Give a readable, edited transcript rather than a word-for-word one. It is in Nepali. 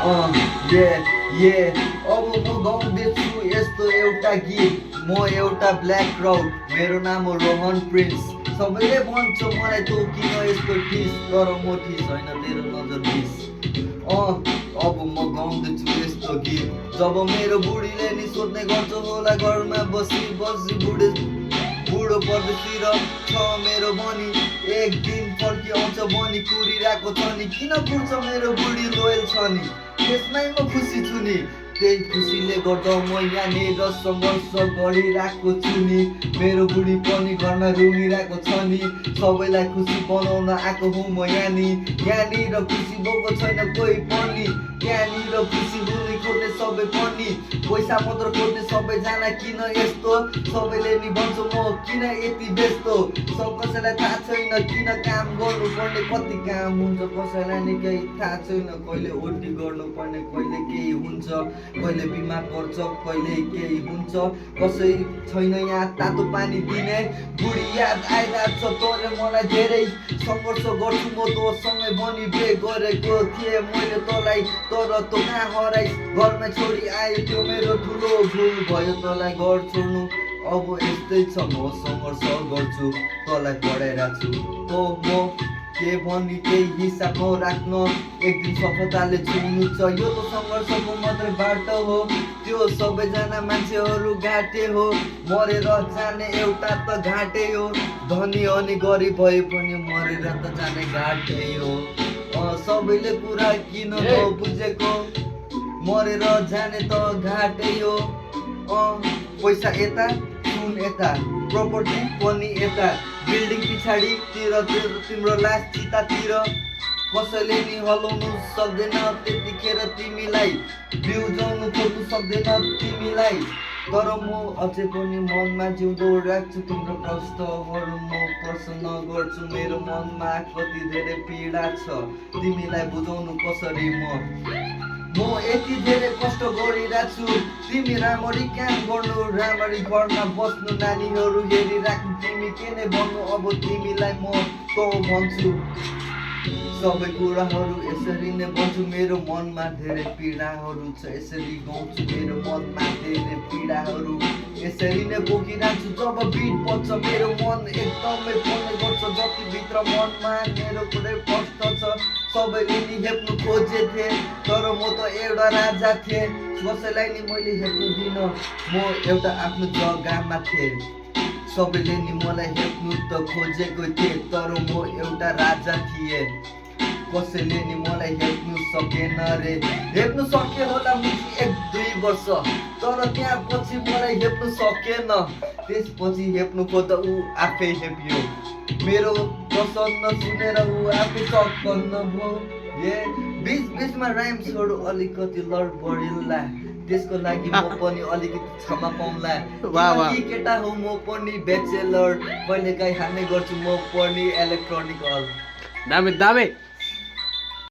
ये ये अब म गाउँदैछु यस्तो एउटा गीत। म एउटा ब्ल्याक क्राउड, मेरो नाम हो रोहन प्रिन्स। सबैले भन्छ मलाई तँ किन यस्तो ठिस, तर म ठिस होइन, तेरो नजर बिस। अब म गाउँदैछु यस्तो गीत। जब मेरो बुढीले नि सोध्ने गर्छ होला घरमा बसी बसी बुढो परदेशतिर छ मेरो बनी। एक दिन फर्की आउँछ बनी कुरिरहेको छ नि, किन कुर्छ मेरो बुढी लोयल छ नि, त्यसमै म खुसी छु नि। त्यही खुसीले गर्दा म यहाँनिर सङ्घर्ष गरिरहेको छु नि। मेरो बुढी पनि घरमा रुँगिरहेको छ नि, सबैलाई खुसी बनाउन आएको हुँ म यहाँनिर खुसी भएको छैन कोही पनि। यहाँनिर खुसी हुने खोज्ने सबै पनि, पैसा मात्र खोज्ने सबैजना किन यस्तो, सबैले नि भन्छ म किन यति व्यस्त। कसैलाई थाहा छैन किन काम गर्नुपर्ने, कति काम हुन्छ कसैलाई नि केही थाहा छैन। कहिले ओटी गर्नुपर्ने, कहिले केही हुन्छ, कहिले बिमार पर्छ, कहिले केही हुन्छ। कसै छैन यहाँ तातो पानी दिने, बुढी याद आइरहेको छ तँले मलाई धेरै। सङ्घर्ष गर्छु म तँसँगै बनी बे गरेको थिएँ मैले तँलाई, तर तँ कहाँ हराइस, घरमा छोडी आयो त्यो मेरो ठुलो भुल भयो तँलाई घर छोड्नु। अब यस्तै छ म सङ्घर्ष गर्छु, तँलाई पढाइरहेको छु। तँ म के भनी केही हिसाब नराख्न, एक दिन सफलताले छुनु छ, यो त सङ्घर्षको मात्रै बाटो हो। त्यो सबैजना मान्छेहरू घाटे हो, मरेर जाने एउटा त घाटै हो। धनी अनि गरिब भए पनि मरेर त जाने घाटै हो। सबैले कुरा किन नबुझेको, मरेर जाने त घाटै हो। पैसा यता सुन यता, प्रपर्टी पनि यता, बिल्डिङ पछाडितिर तिम्रो लास चितातिर। कसैले नि हलाउनु सक्दैन त्यतिखेर तिमीलाई, बिउजाउनु खोज्नु सक्दैन तिमीलाई। तर म अझै पनि मनमा जिउँदो राख्छु तिम्रो कष्टहरू म प्रसन्न गर्छु। मेरो मनमा कति धेरै पीडा छ, तिमीलाई बुझाउनु कसरी म यति धेरै कष्ट गरिरहेको छु। तिमी राम्ररी काम गर्नु, राम्ररी घरमा बस्नु, नानीहरू हेरिराख्नु, तिमी के नै भन्नु अब तिमीलाई म त भन्छु। सबै कुराहरू यसरी नै भन्छु, मेरो मनमा धेरै पीडाहरू छ, यसरी गाउँछु मेरो मनमा धेरै पीडाहरू यसरी नै बोकिरहन्छु। जब बिट बज्छ मेरो मन एकदमै पर्ने गर्छ, जति भित्र मनमा मेरो पुरै कष्ट छ। सबैले नि हेप्नु खोजेथे, तर म त एउटा राजा थिएँ, कसैलाई नि मैले हेप्नु दिनँ, म एउटा आफ्नो जग्गामा थिएँ। सबैले नि मलाई हेप्नु त खोजेको थिए, तर म एउटा राजा थिएँ, कसैले नि मलाई हेप्नु सकेन रे। हेप्नु सके होला मुखी 1-2 वर्ष, तर त्यहाँ पछि मलाई हेप्नु सकेन। त्यसपछि हेप्नु खोज्दा ऊ आफै हेपियो, मेरो प्रसन्न सुनेर ऊ आफै चक्कन्न भयो। बिचमा राइम्सहरू अलिकति लड बढिल्ला, त्यसको लागि म पनि अलिकति क्षमा पाउँला। किनकि केटा हो म पनि ब्याचलर, कहिलेकाहीँ हान्ने गर्छु म पनि इलेक्ट्रोनिक। दामी दामी।